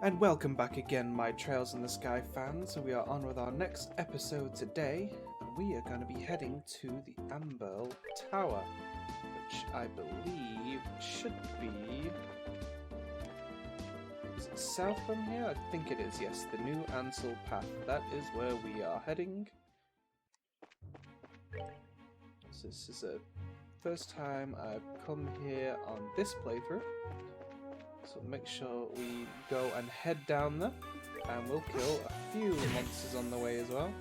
And welcome back again, my Trails in the Sky fans. We are on with our next episode today, and we are going to be heading to the Amberl Tower, which I believe should be... Is it south from here? I think it is, yes. The New Ansel Path. That is where we are heading. So this is the first time I've come here on this playthrough. So make sure we go and head down there, and we'll kill a few monsters on the way as well.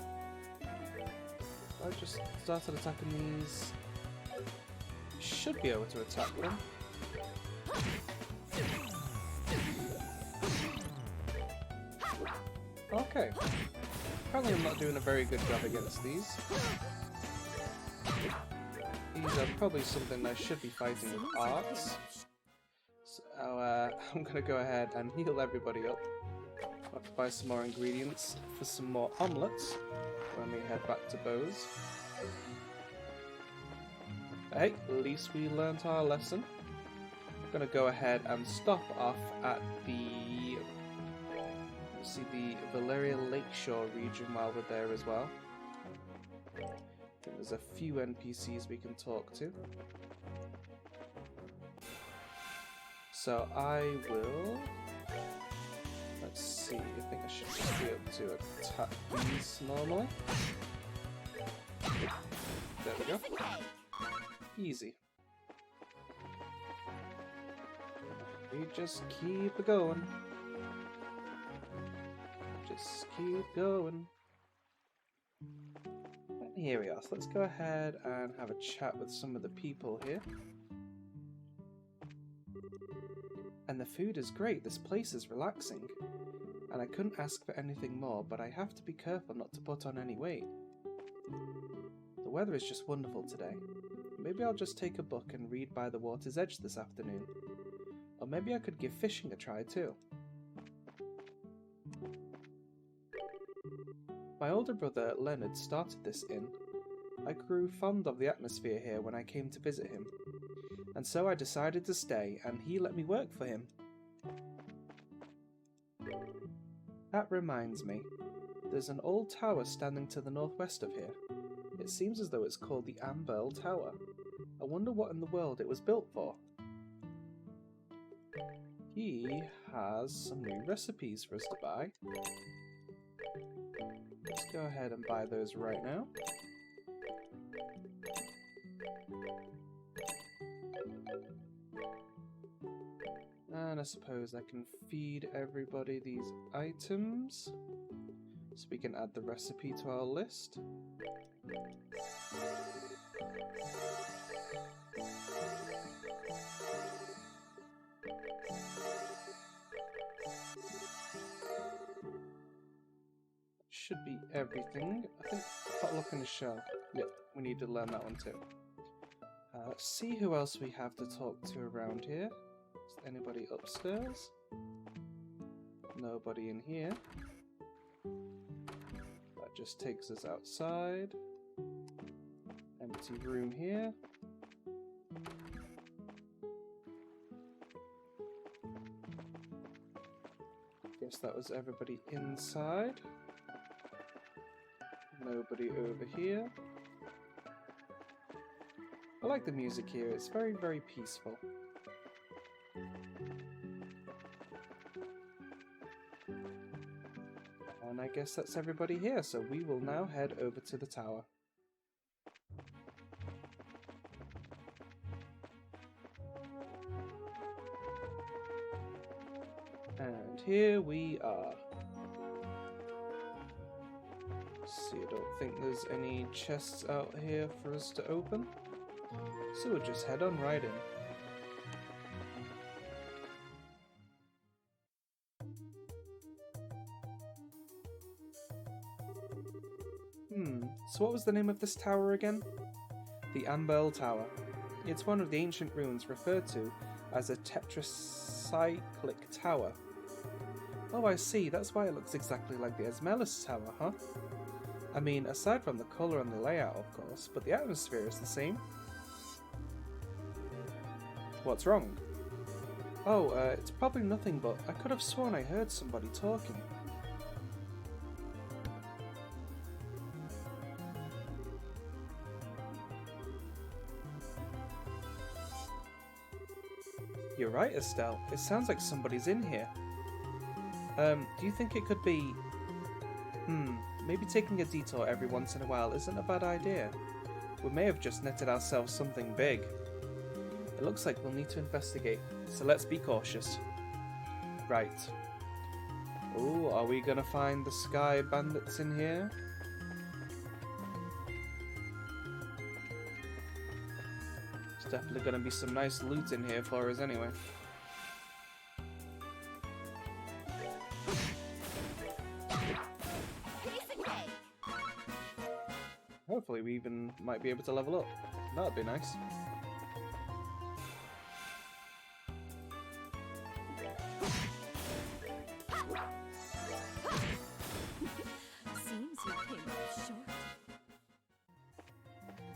I just started attacking these. Should be able to attack them. Okay. Apparently I'm not doing a very good job against these. These are probably something I should be fighting with arts. So I'm going to go ahead and heal everybody up. I'll have to buy some more ingredients for some more omelets when we head back to Bose. Hey, at least we learnt our lesson. I'm going to go ahead and stop off at the... Let's see, the Valeria Lakeshore region while we're there as well. I think there's a few NPCs we can talk to. So I will, let's see, I think I should just be able to attack these normally. There we go. Easy. We just keep going. Just keep going. And here we are. So let's go ahead and have a chat with some of the people here. And the food is great, this place is relaxing. And I couldn't ask for anything more, but I have to be careful not to put on any weight. The weather is just wonderful today. Maybe I'll just take a book and read by the water's edge this afternoon. Or maybe I could give fishing a try too. My older brother Leonard started this inn. I grew fond of the atmosphere here when I came to visit him. And so I decided to stay, and he let me work for him. That reminds me, there's an old tower standing to the northwest of here. It seems as though it's called the Amberl Tower. I wonder what in the world it was built for. He has some new recipes for us to buy. Let's go ahead and buy those right now. And I suppose I can feed everybody these items, so we can add the recipe to our list. Should be everything. I think potluck and a shell. Yep, we need to learn that one too. Let's see who else we have to talk to around here. Is anybody upstairs? Nobody in here. That just takes us outside. Empty room here. Guess that was everybody inside. Nobody over here. I like the music here, it's very, very peaceful. And I guess that's everybody here, so we will now head over to the tower. And here we are. See, I don't think there's any chests out here for us to open, so we'll just head on right in. So what was the name of this tower again? The Amberl Tower. It's one of the ancient ruins referred to as a tetracyclic tower. Oh, I see, that's why it looks exactly like the Esmelis Tower, huh? I mean, aside from the colour and the layout, of course, but the atmosphere is the same. What's wrong? Oh, it's probably nothing, but I could have sworn I heard somebody talking. You're right, Estelle. It sounds like somebody's in here. Do you think it could be... maybe taking a detour every once in a while isn't a bad idea. We may have just netted ourselves something big. It looks like we'll need to investigate, so let's be cautious. Right. Ooh, are we gonna find the Sky Bandits in here? There's definitely gonna be some nice loot in here for us anyway. Hopefully we even might be able to level up. That'd be nice. Seems you came up short.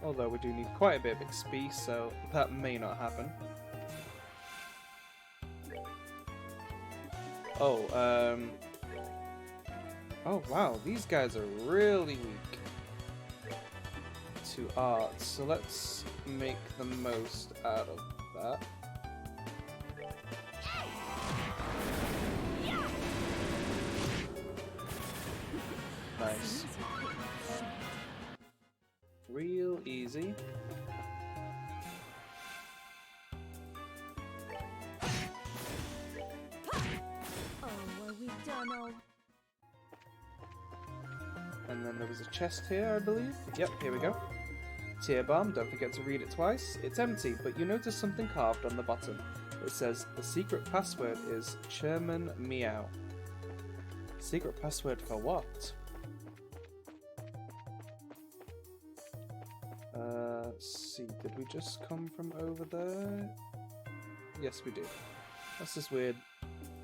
Although we do need quite a bit of XP, so that may not happen. Oh, oh wow, these guys are really weak to art, so let's make the most out of that. Nice. Real easy. Oh, are we done all? And then there was a chest here, I believe. Yep, here we go. Tier bomb, don't forget to read it twice. It's empty, but you notice something carved on the bottom. It says, the secret password is Chairman Meow. Secret password for what? Let's see, did we just come from over there? Yes, we did. What's this weird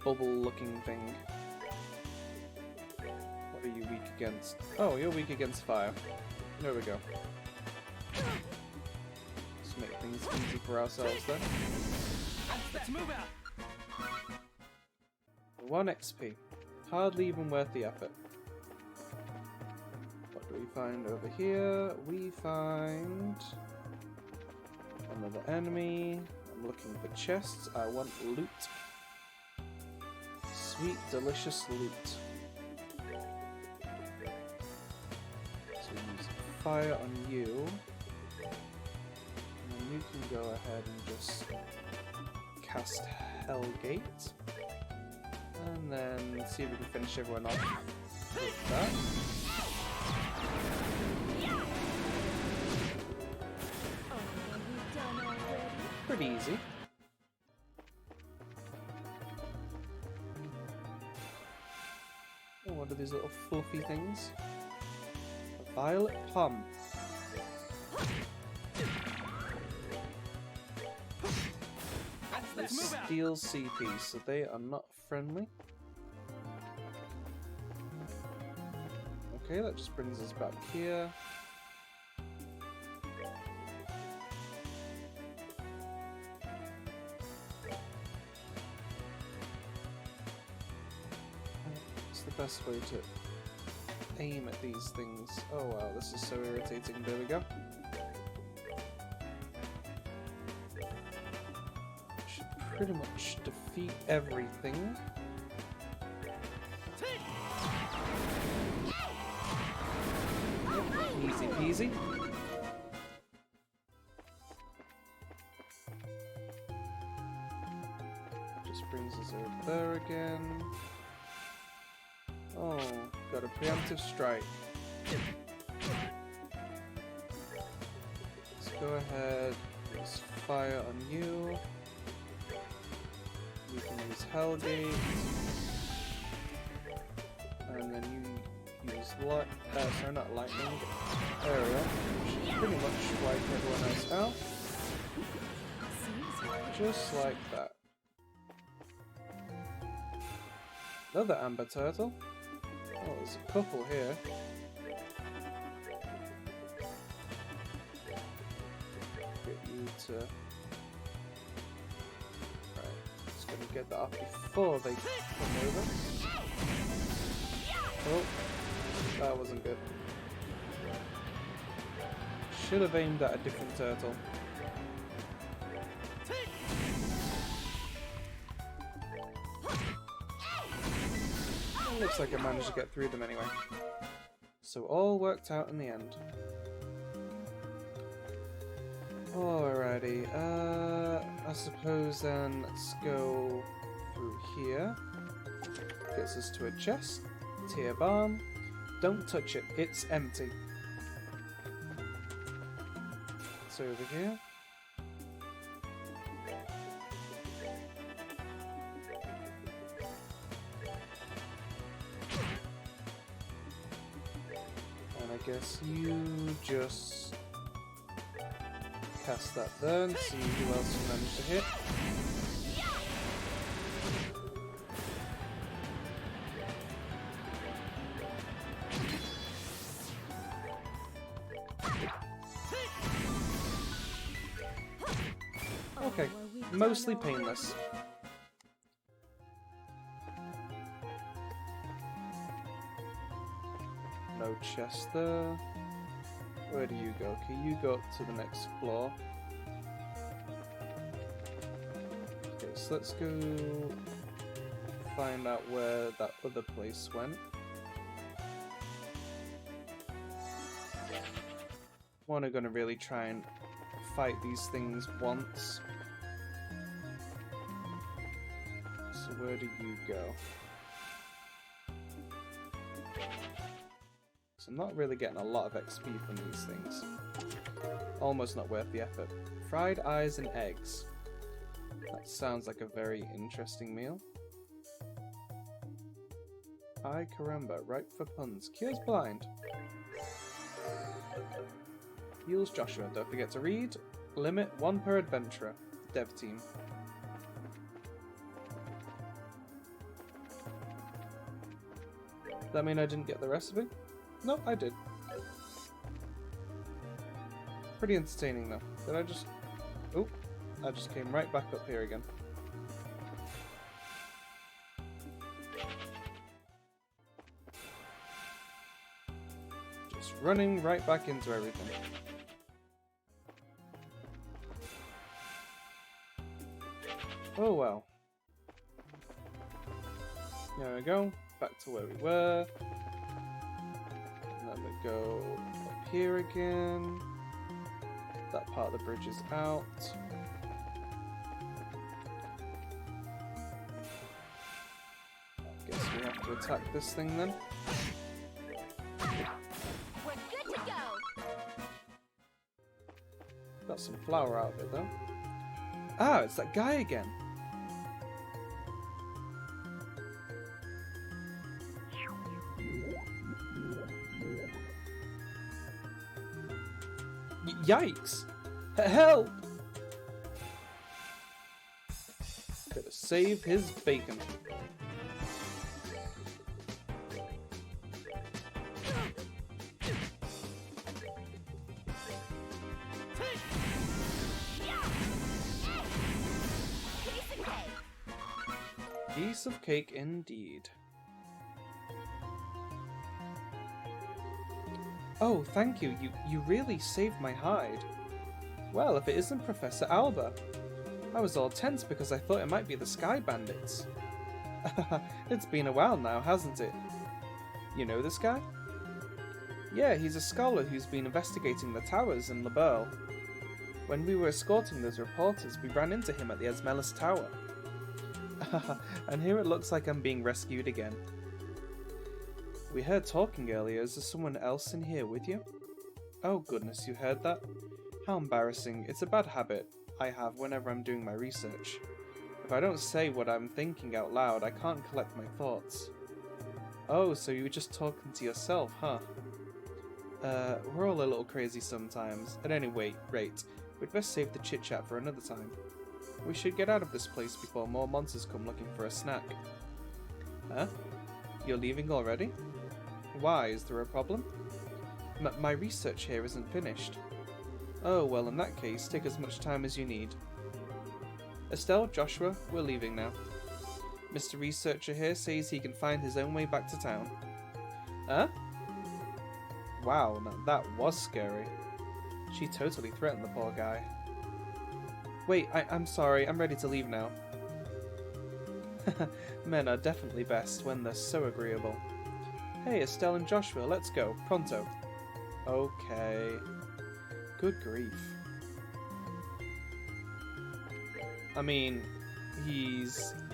bubble-looking thing? What are you weak against? Oh, you're weak against fire. There we go. Let's make things easy for ourselves then. Let's move out. 1 XP. Hardly even worth the effort. What do we find over here? We find another enemy. I'm looking for chests. I want loot. Sweet, delicious loot. So use fire on you. And then you can go ahead and just cast Hellgate. And then see if we can finish everyone off with that. Pretty easy. Oh, what are these little fluffy things? A violet plum. They steal CP, so they are not friendly. Okay, that just brings us back here. What's the best way to aim at these things? Oh wow, this is so irritating. There we go. Should pretty much defeat everything. Easy peasy. Just brings us over there again. Oh, got a preemptive strike. Let's go ahead, use fire on you. You can use Hellgate. And then you use light, sorry, not lightning, area, which should pretty much wipe everyone else out. Just like that. Another amber turtle. Oh, there's a couple here. Get you to... Right, let's go Gonna get that off before they come over. Oh, that wasn't good. Should have aimed at a different turtle. It looks like I managed to get through them anyway. So all worked out in the end. Alrighty, I suppose then let's go through here. Gets us to a chest. Tier barn. Don't touch it, it's empty. It's over here. And I guess you just cast that there and see who else you manage to hit. Okay, mostly painless. No chest there. Where do you go? Okay, you go up to the next floor. Okay, so let's go find out where that other place went. We're gonna really try and fight these things once. So where do you go? So I'm not really getting a lot of XP from these things. Almost not worth the effort. Fried eyes and eggs. That sounds like a very interesting meal. Ay caramba, ripe for puns. Cures blind. Heals Joshua. Don't forget to read. Limit 1 per adventurer. Dev team. Does that mean I didn't get the recipe? Nope, I did. Pretty entertaining though. Did I just... Oh, I just came right back up here again. Just running right back into everything. Oh well. There we go. Back to where we were. And then we go up here again. That part of the bridge is out. I guess we have to attack this thing then. We're good to go. Got some flour out of it though. Ah, it's that guy again. Yikes! Help! Gotta save his bacon. Piece of cake indeed. Oh, thank you. You really saved my hide. Well, if it isn't Professor Alba. I was all tense because I thought it might be the Sky Bandits. It's been a while now, hasn't it? You know this guy? Yeah, he's a scholar who's been investigating the towers in Liberl. When we were escorting those reporters, we ran into him at the Esmelis Tower. And here it looks like I'm being rescued again. We heard talking earlier. Is there someone else in here with you? Oh goodness, you heard that? How embarrassing. It's a bad habit I have whenever I'm doing my research. If I don't say what I'm thinking out loud, I can't collect my thoughts. Oh, so you were just talking to yourself, huh? We're all a little crazy sometimes. At any rate, we'd best save the chit-chat for another time. We should get out of this place before more monsters come looking for a snack. Huh? You're leaving already? Why? Is there a problem? My research here isn't finished. Oh, well, in that case, take as much time as you need. Estelle, Joshua, we're leaving now. Mr. Researcher here says he can find his own way back to town. Huh? Wow, that was scary. She totally threatened the poor guy. Wait, I'm sorry, I'm ready to leave now. Men are definitely best when they're so agreeable. Hey, Estelle and Joshua, let's go. Pronto. Okay. Good grief. I mean,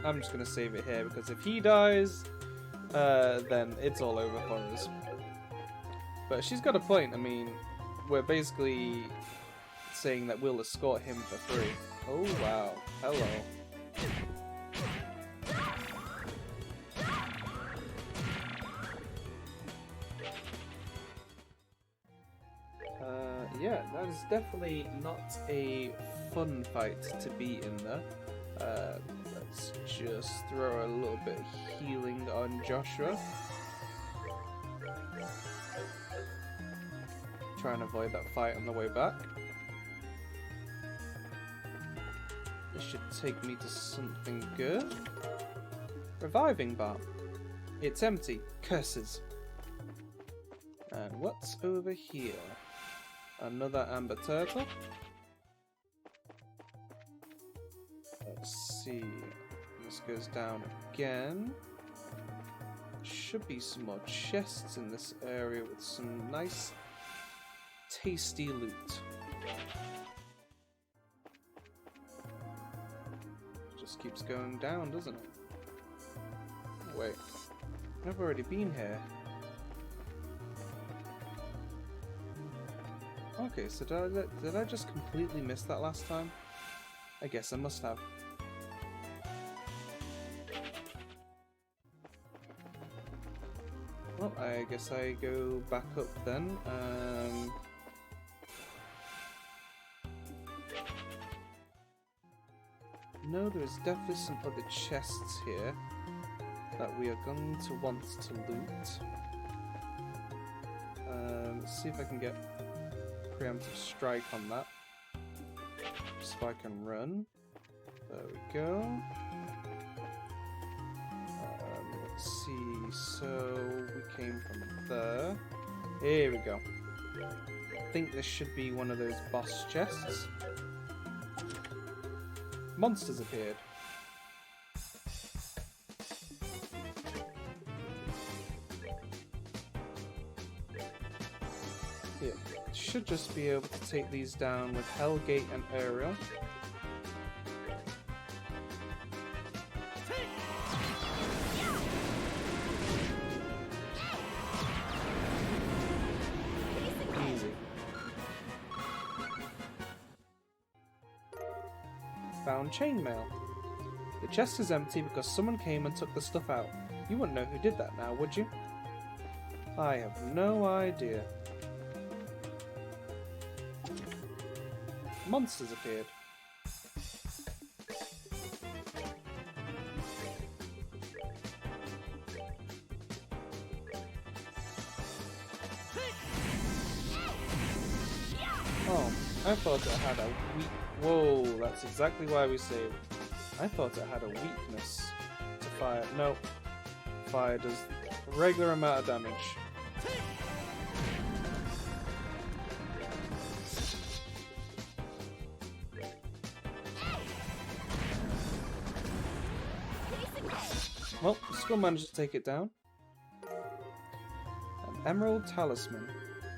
I'm just gonna save it here because if he dies, then it's all over for us. But she's got a point. I mean, we're basically saying that we'll escort him for free. Oh wow. Hello. Yeah, that is definitely not a fun fight to be in there. Let's just throw a little bit of healing on Joshua. Try and avoid that fight on the way back. This should take me to something good. Reviving bar. It's empty. Curses. And what's over here? Another amber turtle. Let's see. This goes down again. Should be some more chests in this area with some nice, tasty loot. Just keeps going down, doesn't it? Wait, I've already been here. Okay, so did I just completely miss that last time? I guess I must have. Well, I guess I go back up then. No, there's definitely some other chests here that we are going to want to loot. Let's see if I can get preemptive strike on that. So I can run. There we go. Let's see. So we came from there. Here we go. I think this should be one of those boss chests. Monsters appeared. Yeah, should just be able to take these down with Hellgate and Aerial. Easy. Found chainmail. The chest is empty because someone came and took the stuff out. You wouldn't know who did that now, would you? I have no idea. Monsters appeared. Oh, I thought it had a weak... Whoa, that's exactly why we saved. I thought it had a weakness to fire. No. Fire does a regular amount of damage. Well, still managed to take it down. An emerald talisman.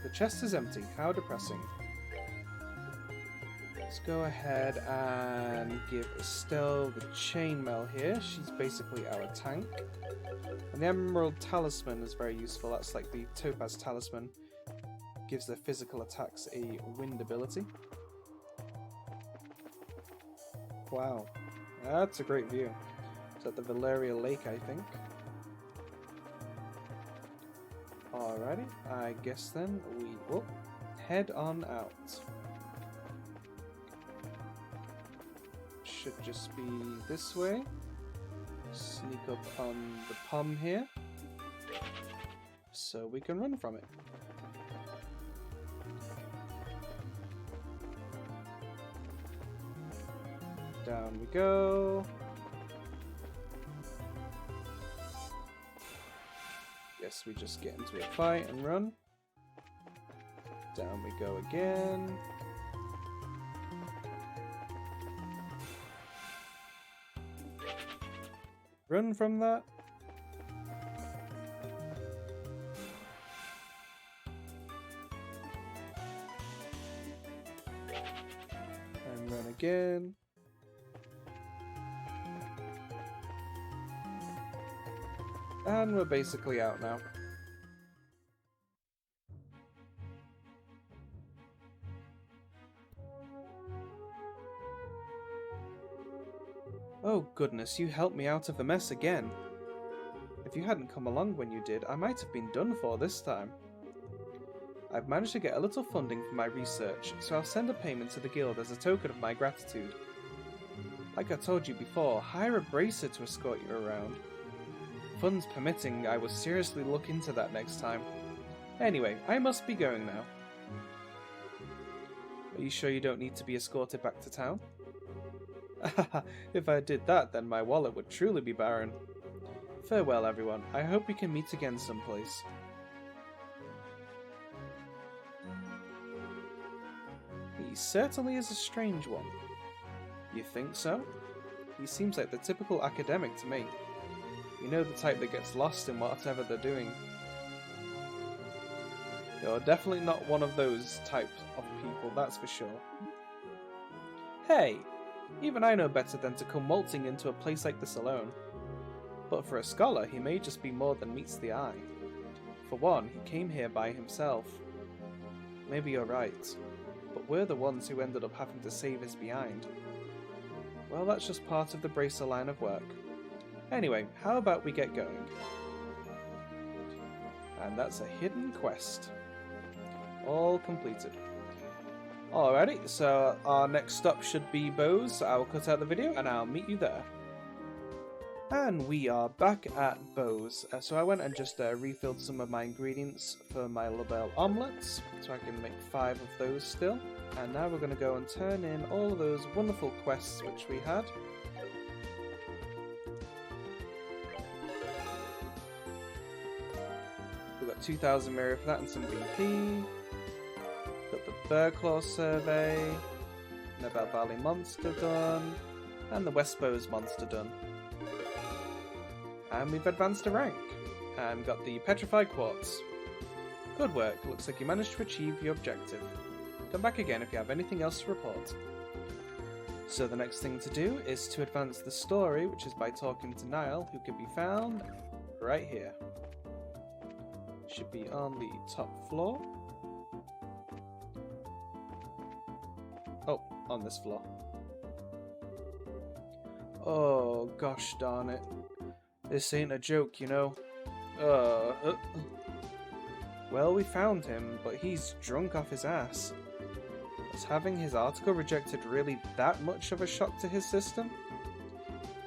The chest is empty. How depressing. Let's go ahead and give Estelle the chainmail here. She's basically our tank. And the emerald talisman is very useful. That's like the topaz talisman. Gives their physical attacks a wind ability. Wow. That's a great view. It's at the Valeria Lake, I think. Alrighty, I guess then we will head on out. Should just be this way. Sneak up on the pom here. So we can run from it. Down we go. Guess we just get into a fight and run. Down we go again. Run from that. And run again. And we're basically out now. Oh goodness, you helped me out of the mess again. If you hadn't come along when you did, I might have been done for this time. I've managed to get a little funding for my research, so I'll send a payment to the guild as a token of my gratitude. Like I told you before, hire a bracer to escort you around. Funds permitting, I will seriously look into that next time. Anyway, I must be going now. Are you sure you don't need to be escorted back to town? If I did that, then my wallet would truly be barren. Farewell, everyone. I hope we can meet again someplace. He certainly is a strange one. You think so? He seems like the typical academic to me. You know, the type that gets lost in whatever they're doing. You're definitely not one of those types of people, that's for sure. Hey! Even I know better than to come waltzing into a place like this alone. But for a scholar, he may just be more than meets the eye. For one, he came here by himself. Maybe you're right, but we're the ones who ended up having to save his behind. Well, that's just part of the bracer line of work. Anyway, how about we get going? And that's a hidden quest. All completed. Alrighty, so our next stop should be Bose. I'll cut out the video and I'll meet you there. And we are back at Bose. So I went and just refilled some of my ingredients for my labelle omelets, so I can make 5 of those still. And now we're going to go and turn in all of those wonderful quests which we had. We've got 2,000 mirror for that and some BP. Got the Burclaw survey, Nobel Valley monster done, and the West Bose monster done. And we've advanced a rank, and got the Petrified Quartz. Good work, looks like you managed to achieve your objective. Come back again if you have anything else to report. So the next thing to do is to advance the story, which is by talking to Nial, who can be found right here. Should be on the top floor. Oh, on this floor. Oh, gosh darn it. This ain't a joke, you know. Well, we found him, but he's drunk off his ass. Was having his article rejected really that much of a shock to his system?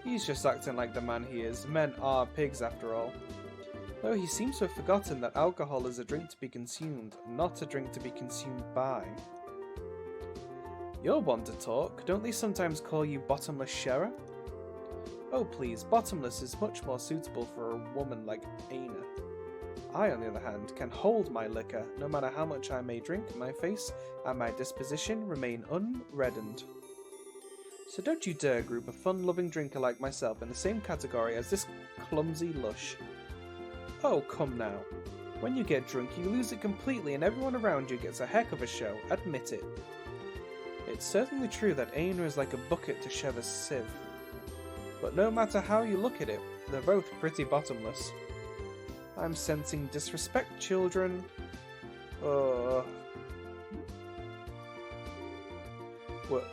He's just acting like the man he is. Men are pigs after all. Though he seems to have forgotten that alcohol is a drink to be consumed, not a drink to be consumed by. You're one to talk. Don't they sometimes call you Bottomless Sharer? Oh please, Bottomless is much more suitable for a woman like Aina. I, on the other hand, can hold my liquor. No matter how much I may drink, my face and my disposition remain unreddened. So don't you dare group a fun-loving drinker like myself in the same category as this clumsy lush. Oh, come now. When you get drunk, you lose it completely and everyone around you gets a heck of a show. Admit it. It's certainly true that Aina is like a bucket to shove a sieve. But no matter how you look at it, they're both pretty bottomless. I'm sensing disrespect, children.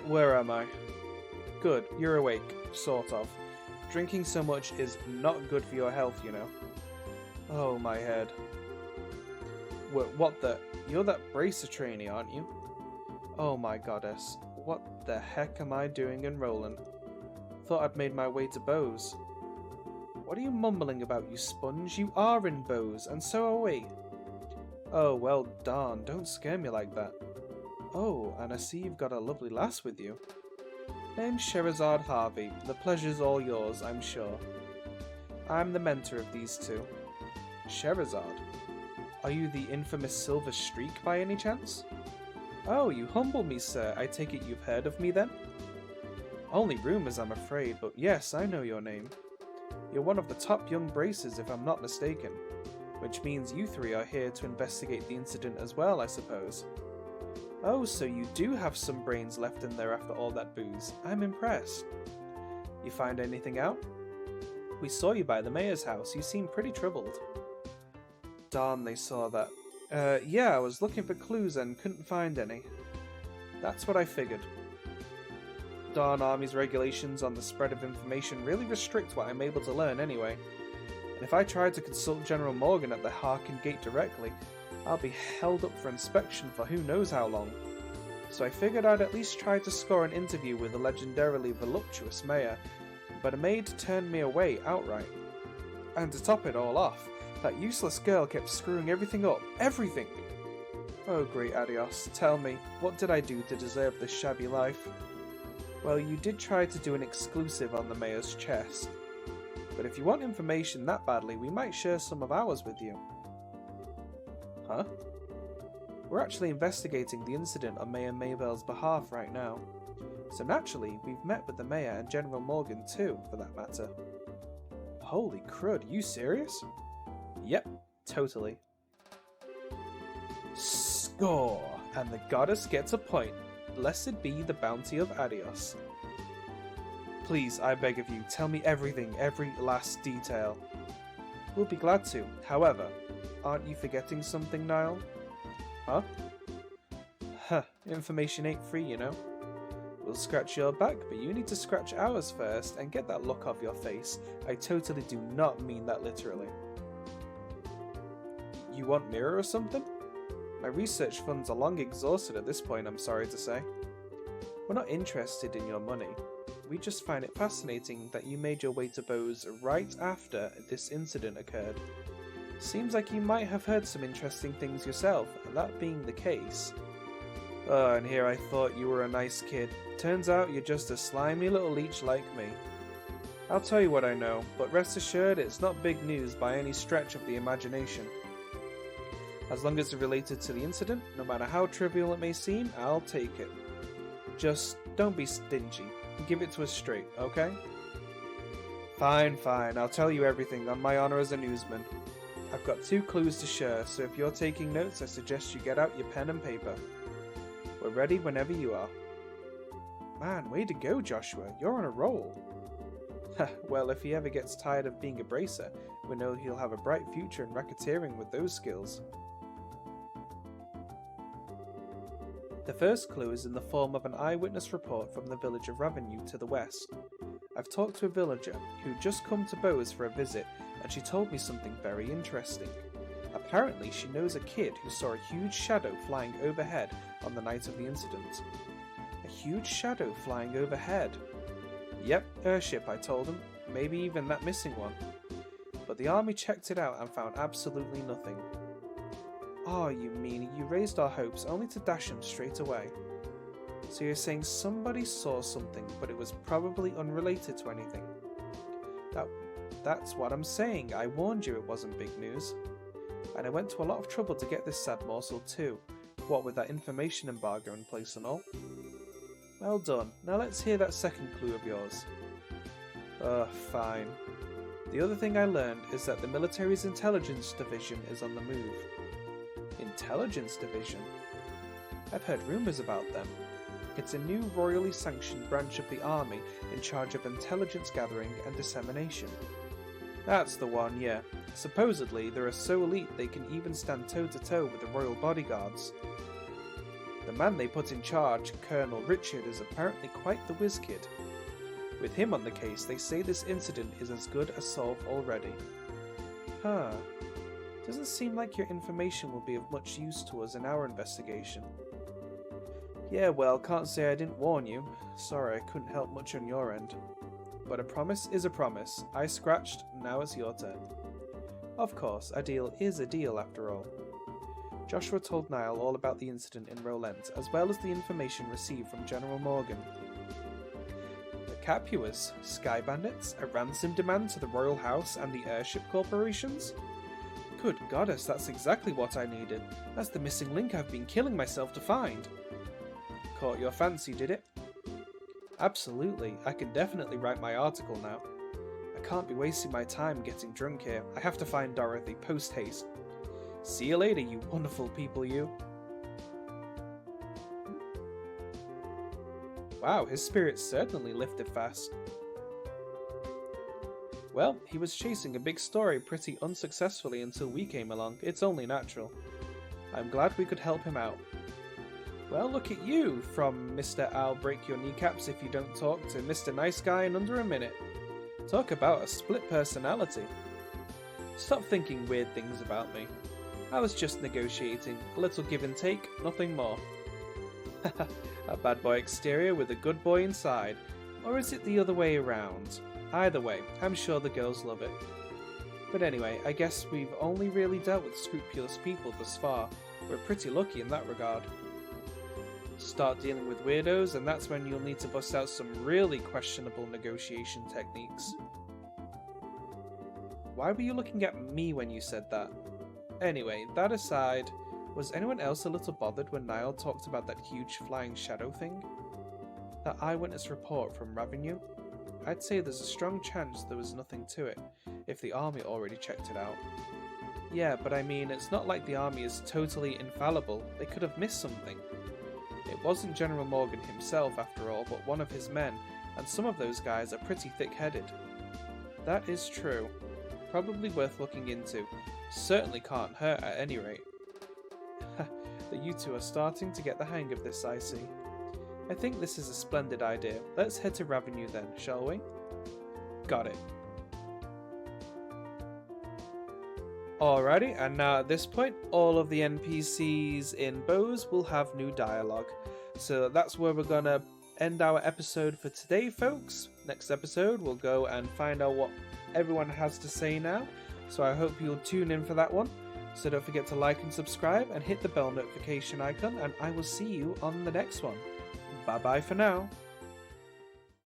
Where am I? Good, you're awake, sort of. Drinking so much is not good for your health, you know. Oh, my head. What the? You're that bracer trainee, aren't you? Oh my goddess, what the heck am I doing in Roland? Thought I'd made my way to Bose. What are you mumbling about, you sponge? You are in Bose, and so are we. Oh, well darn, don't scare me like that. Oh, and I see you've got a lovely lass with you. Name's Sherazade Harvey. The pleasure's all yours, I'm sure. I'm the mentor of these two. Sherazade? Are you the infamous Silver Streak by any chance? Oh, you humble me, sir. I take it you've heard of me then? Only rumours, I'm afraid, but yes, I know your name. You're one of the top young bracers, if I'm not mistaken. Which means you three are here to investigate the incident as well, I suppose. Oh, so you do have some brains left in there after all that booze. I'm impressed. You find anything out? We saw you by the mayor's house. You seem pretty troubled. Darn, they saw that. Yeah, I was looking for clues and couldn't find any. That's what I figured. Darn Army's regulations on the spread of information really restrict what I'm able to learn anyway. And if I try to consult General Morgan at the Harkin Gate directly, I'll be held up for inspection for who knows how long. So I figured I'd at least try to score an interview with the legendarily voluptuous mayor, but a maid turned me away outright. And to top it all off, that useless girl kept screwing everything up. Everything! Oh great Adios, tell me, what did I do to deserve this shabby life? Well, you did try to do an exclusive on the mayor's chest. But if you want information that badly, we might share some of ours with you. Huh? We're actually investigating the incident on Mayor Maybell's behalf right now. So naturally, we've met with the mayor and General Morgan too, for that matter. Holy crud, you serious? Yep, totally. Score! And the goddess gets a point. Blessed be the bounty of Adios. Please, I beg of you, tell me everything, every last detail. We'll be glad to. However, aren't you forgetting something, Nial? Huh? Huh, information ain't free, you know. We'll scratch your back, but you need to scratch ours first and get that look off your face. I totally do not mean that literally. You want mirror or something? My research funds are long exhausted at this point, I'm sorry to say. We're not interested in your money. We just find it fascinating that you made your way to Bose right after this incident occurred. Seems like you might have heard some interesting things yourself, and that being the case... Oh, and here I thought you were a nice kid. Turns out you're just a slimy little leech like me. I'll tell you what I know, but rest assured it's not big news by any stretch of the imagination. As long as it's related to the incident, no matter how trivial it may seem, I'll take it. Just don't be stingy. Give it to us straight, okay? Fine, fine. I'll tell you everything on my honor as a newsman. I've got 2 clues to share, so if you're taking notes, I suggest you get out your pen and paper. We're ready whenever you are. Man, way to go, Joshua. You're on a roll. Well, if he ever gets tired of being a bracer, we know he'll have a bright future in racketeering with those skills. The first clue is in the form of an eyewitness report from the village of Ravenue to the west. I've talked to a villager who'd just come to Bose for a visit, and she told me something very interesting. Apparently she knows a kid who saw a huge shadow flying overhead on the night of the incident. A huge shadow flying overhead. Yep, airship, I told him. Maybe even that missing one. But the army checked it out and found absolutely nothing. Oh, you meanie, you raised our hopes only to dash them straight away. So you're saying somebody saw something, but it was probably unrelated to anything. That's what I'm saying. I warned you it wasn't big news. And I went to a lot of trouble to get this sad morsel too. What with that information embargo in place and all. Well done. Now let's hear that second clue of yours. Fine. The other thing I learned is that the military's intelligence division is on the move. Intelligence division? I've heard rumours about them. It's a new royally sanctioned branch of the army in charge of intelligence gathering and dissemination. That's the one, yeah. Supposedly, they're so elite they can even stand toe-to-toe with the royal bodyguards. The man they put in charge, Colonel Richard, is apparently quite the whiz kid. With him on the case, they say this incident is as good as solved already. Huh. Doesn't seem like your information will be of much use to us in our investigation. Yeah, well, can't say I didn't warn you. Sorry, I couldn't help much on your end. But a promise is a promise. I scratched, now it's your turn. Of course, a deal is a deal after all. Joshua told Nial all about the incident in Rolent, as well as the information received from General Morgan. Capuas, Sky Bandits, a ransom demand to the Royal House and the Airship Corporations? Good goddess, that's exactly what I needed. That's the missing link I've been killing myself to find. Caught your fancy, did it? Absolutely, I can definitely write my article now. I can't be wasting my time getting drunk here. I have to find Dorothy post-haste. See you later, you wonderful people, you. Wow, his spirits certainly lifted fast. Well, he was chasing a big story pretty unsuccessfully until we came along. It's only natural. I'm glad we could help him out. Well, look at you, from Mr. I'll break your kneecaps if you don't talk to Mr. Nice Guy in under a minute. Talk about a split personality. Stop thinking weird things about me. I was just negotiating, a little give and take, nothing more. A bad boy exterior with a good boy inside, or is it the other way around? Either way, I'm sure the girls love it. But anyway, I guess we've only really dealt with scrupulous people thus far. We're pretty lucky in that regard. Start dealing with weirdos, and that's when you'll need to bust out some really questionable negotiation techniques. Why were you looking at me when you said that? Anyway, that aside, was anyone else a little bothered when Niall talked about that huge flying shadow thing? That eyewitness report from Ravenue? I'd say there's a strong chance there was nothing to it, if the army already checked it out. Yeah, but I mean, it's not like the army is totally infallible. They could have missed something. It wasn't General Morgan himself, after all, but one of his men, and some of those guys are pretty thick-headed. That is true. Probably worth looking into. Certainly can't hurt at any rate. That you two are starting to get the hang of this, I see. I think this is a splendid idea. Let's head to Ravenue then, shall we? Got it. Alrighty, and now at this point, all of the NPCs in Bose will have new dialogue. So that's where we're gonna end our episode for today, folks. Next episode, we'll go and find out what everyone has to say now. So I hope you'll tune in for that one. So don't forget to like and subscribe and hit the bell notification icon, and I will see you on the next one. Bye bye for now.